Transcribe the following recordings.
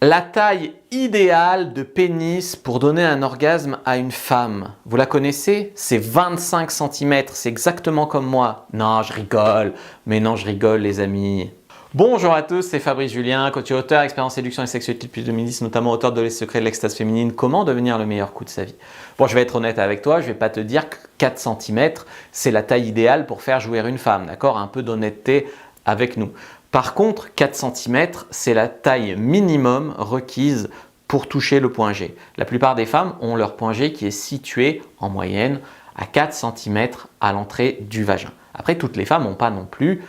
La taille idéale de pénis pour donner un orgasme à une femme, vous la connaissez? C'est 25 cm, c'est exactement comme moi. Non, je rigole, mais non, je rigole les amis. Bonjour à tous, c'est Fabrice Julien, coach et auteur, expert en séduction et sexualité depuis 2010, notamment auteur de Les secrets de l'extase féminine, comment devenir le meilleur coup de sa vie. Bon, je vais être honnête avec toi, je ne vais pas te dire que 4 cm, c'est la taille idéale pour faire jouir une femme, d'accord? Un peu d'honnêteté avec nous. Par contre, 4 cm, c'est la taille minimum requise pour toucher le point G. La plupart des femmes ont leur point G qui est situé en moyenne à 4 cm à l'entrée du vagin. Après, toutes les femmes n'ont pas non plus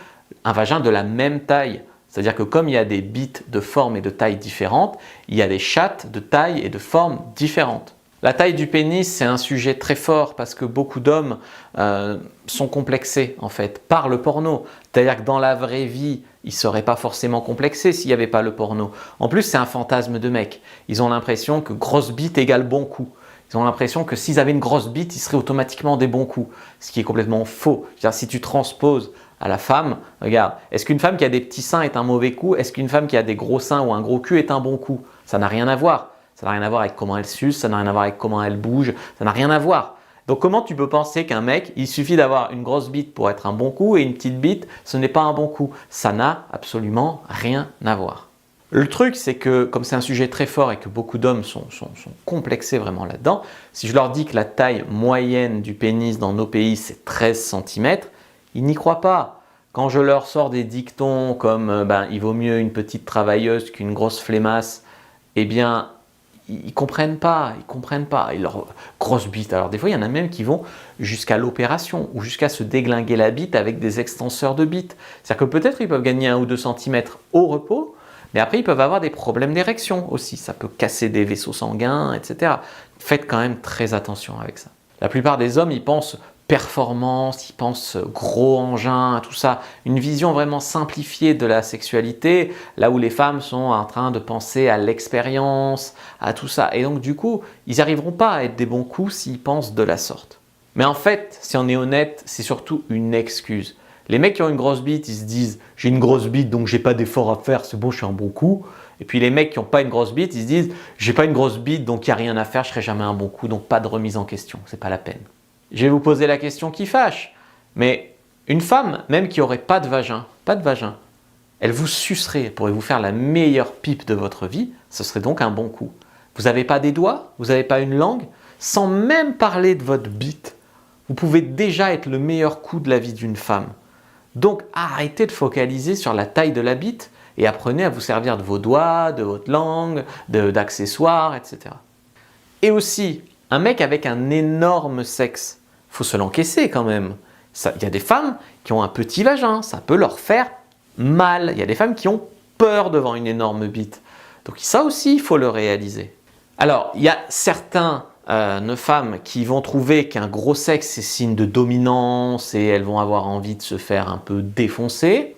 un vagin de la même taille. C'est-à-dire que comme il y a des bites de forme et de taille différentes, il y a des chattes de taille et de forme différentes. La taille du pénis, c'est un sujet très fort parce que beaucoup d'hommes sont complexés en fait par le porno. C'est-à-dire que dans la vraie vie, ils ne seraient pas forcément complexés s'il n'y avait pas le porno. En plus, c'est un fantasme de mec. Ils ont l'impression que grosse bite égale bon coup. Ils ont l'impression que s'ils avaient une grosse bite, ils seraient automatiquement des bons coups. Ce qui est complètement faux. C'est-à-dire, si tu transposes à la femme, regarde, est-ce qu'une femme qui a des petits seins est un mauvais coup? Est-ce qu'une femme qui a des gros seins ou un gros cul est un bon coup? Ça n'a rien à voir. Ça n'a rien à voir avec comment elle suce, ça n'a rien à voir avec comment elle bouge, ça n'a rien à voir. Donc comment tu peux penser qu'un mec, il suffit d'avoir une grosse bite pour être un bon coup et une petite bite, ce n'est pas un bon coup? Ça n'a absolument rien à voir. Le truc, c'est que comme c'est un sujet très fort et que beaucoup d'hommes sont complexés vraiment là-dedans, si je leur dis que la taille moyenne du pénis dans nos pays, c'est 13 cm, ils n'y croient pas. Quand je leur sors des dictons comme il vaut mieux une petite travailleuse qu'une grosse flemmasse, eh bien, ils comprennent pas. Et leur grosse bite. Alors des fois, il y en a même qui vont jusqu'à l'opération ou jusqu'à se déglinguer la bite avec des extenseurs de bite. C'est-à-dire que peut-être ils peuvent gagner 1 ou 2 cm au repos, mais après ils peuvent avoir des problèmes d'érection aussi. Ça peut casser des vaisseaux sanguins, etc. Faites quand même très attention avec ça. La plupart des hommes, ils pensent performance, ils pensent gros engin, tout ça. Une vision vraiment simplifiée de la sexualité, là où les femmes sont en train de penser à l'expérience, à tout ça. Et donc du coup, ils n'arriveront pas à être des bons coups s'ils pensent de la sorte. Mais en fait, si on est honnête, c'est surtout une excuse. Les mecs qui ont une grosse bite, ils se disent « j'ai une grosse bite donc j'ai pas d'effort à faire, c'est bon, je suis un bon coup ». Et puis les mecs qui n'ont pas une grosse bite, ils se disent « j'ai pas une grosse bite donc il n'y a rien à faire, je serai jamais un bon coup, donc pas de remise en question, c'est pas la peine ». Je vais vous poser la question qui fâche, mais une femme, même qui n'aurait pas de vagin, elle vous sucerait, elle pourrait vous faire la meilleure pipe de votre vie, ce serait donc un bon coup. Vous n'avez pas des doigts, vous n'avez pas une langue, sans même parler de votre bite, vous pouvez déjà être le meilleur coup de la vie d'une femme. Donc arrêtez de focaliser sur la taille de la bite et apprenez à vous servir de vos doigts, de votre langue, d'accessoires, etc. Et aussi, un mec avec un énorme sexe, faut se l'encaisser quand même. Il y a des femmes qui ont un petit vagin, ça peut leur faire mal. Il y a des femmes qui ont peur devant une énorme bite. Donc ça aussi, il faut le réaliser. Alors, il y a certaines femmes qui vont trouver qu'un gros sexe, c'est signe de dominance et elles vont avoir envie de se faire un peu défoncer.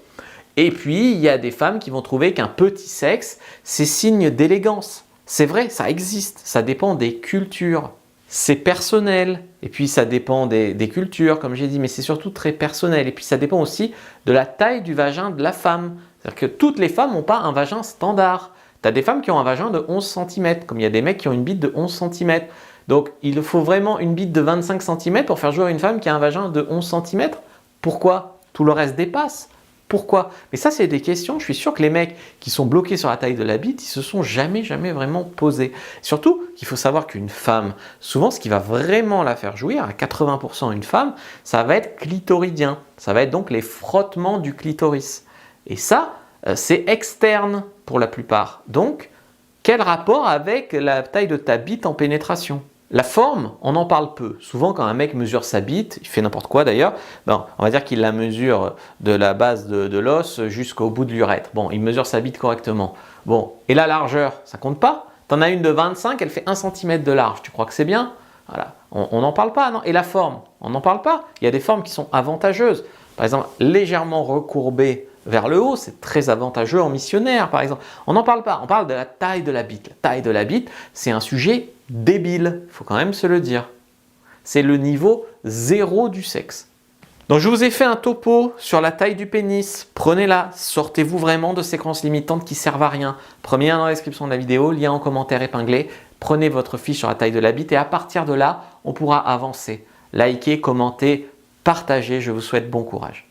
Et puis, il y a des femmes qui vont trouver qu'un petit sexe, c'est signe d'élégance. C'est vrai, ça existe, ça dépend des cultures. C'est personnel, et puis ça dépend des cultures, comme j'ai dit, mais c'est surtout très personnel. Et puis ça dépend aussi de la taille du vagin de la femme. C'est-à-dire que toutes les femmes n'ont pas un vagin standard. Tu as des femmes qui ont un vagin de 11 cm, comme il y a des mecs qui ont une bite de 11 cm. Donc il faut vraiment une bite de 25 cm pour faire jouer une femme qui a un vagin de 11 cm. Pourquoi? Tout le reste dépasse. Pourquoi? Mais ça, c'est des questions, je suis sûr que les mecs qui sont bloqués sur la taille de la bite, ils se sont jamais vraiment posés. Surtout qu'il faut savoir qu'une femme, souvent ce qui va vraiment la faire jouir, à 80% une femme, ça va être clitoridien. Ça va être donc les frottements du clitoris. Et ça, c'est externe pour la plupart. Donc, quel rapport avec la taille de ta bite en pénétration? La forme, on en parle peu. Souvent, quand un mec mesure sa bite, il fait n'importe quoi d'ailleurs, on va dire qu'il la mesure de la base de l'os jusqu'au bout de l'urètre. Bon, il mesure sa bite correctement. Bon, et la largeur, ça compte pas? T'en as une de 25, elle fait 1 cm de large. Tu crois que c'est bien? Voilà. On n'en parle pas, non? Et la forme, on n'en parle pas. Il y a des formes qui sont avantageuses. Par exemple, légèrement recourbée vers le haut, c'est très avantageux en missionnaire, par exemple. On n'en parle pas, on parle de la taille de la bite. La taille de la bite, c'est un sujet débile, il faut quand même se le dire. C'est le niveau 0 du sexe. Donc je vous ai fait un topo sur la taille du pénis. Prenez-la, sortez-vous vraiment de ces croyances limitantes qui servent à rien. Prenez lien dans la description de la vidéo, lien en commentaire épinglé. Prenez votre fiche sur la taille de la bite et à partir de là, on pourra avancer. Likez, commentez, partagez. Je vous souhaite bon courage.